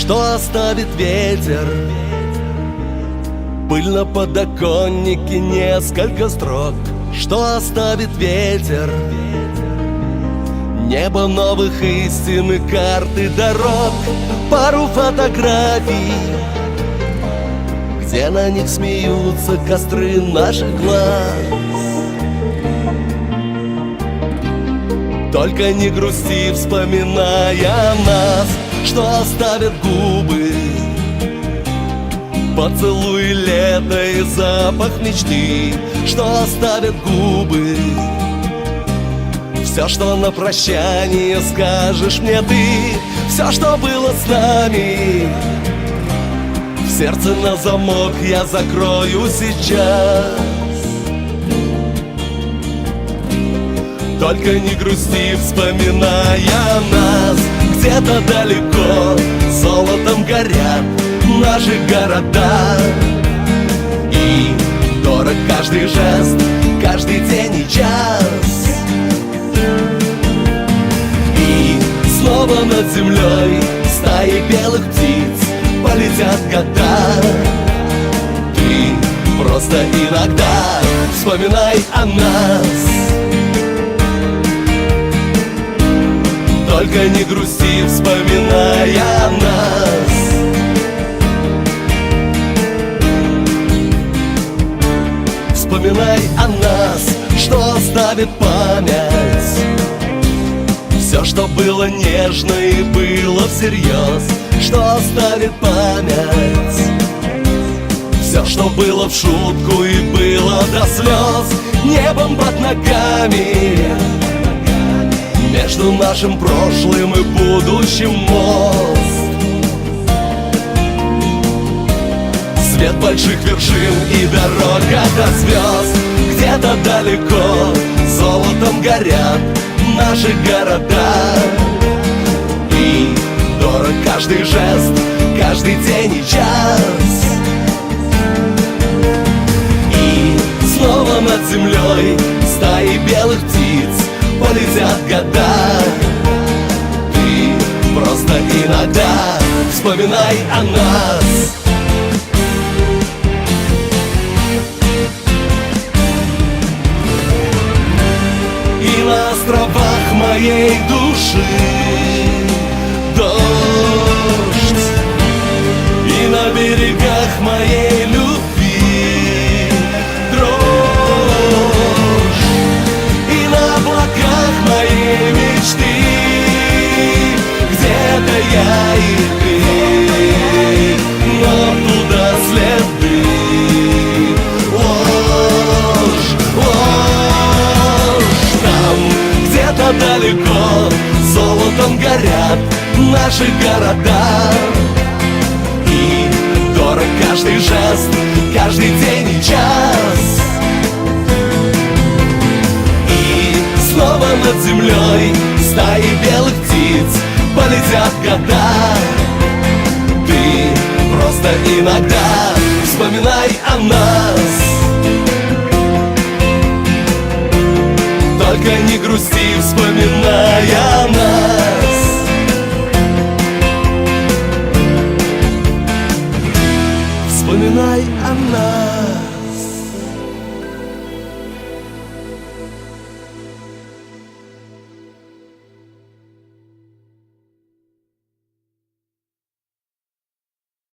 что оставит ветер. Пыль на подоконнике, несколько строк, что оставит ветер. Небо новых истин и карты дорог, пару фотографий, где на них смеются костры наших глаз. Только не грусти, вспоминая нас, что оставят губы, поцелуй лета и запах мечты, что оставят губы. Все, что на прощание скажешь мне ты, все, что было с нами, в сердце на замок я закрою сейчас. Только не грусти, вспоминая нас, где-то далеко золотом горят наши города. И дорог каждый жест, каждый день и час. И снова над землей стаи белых птиц полетят года. Ты просто иногда вспоминай о нас. Только не грусти, вспоминая нас. Вспоминай о нас, что оставит память. Все, что было нежно и было всерьез, что оставит память. Все, что было в шутку и было до слез, небом под ногами. Между нашим прошлым и будущим мост. Свет больших вершин и дорога до звезд. Где-то далеко золотом горят наши города. И дорог каждый жест, каждый день и час. И снова над землей стаи белых птиц полетят года. Ты просто иногда вспоминай о нас. И на островах моей души дождь, и на берегах моей любви дрожь, и на облаках моей мечты где-то я и ты, но туда следы. Ложь, ложь. Там где-то далеко золотом горят наши города. И дорог каждый жест, каждый день и час. И снова над землей стаи белых птиц полетят года. Ты просто иногда вспоминай о нас. Только не грусти, вспоминая нас. Вспоминай о нас.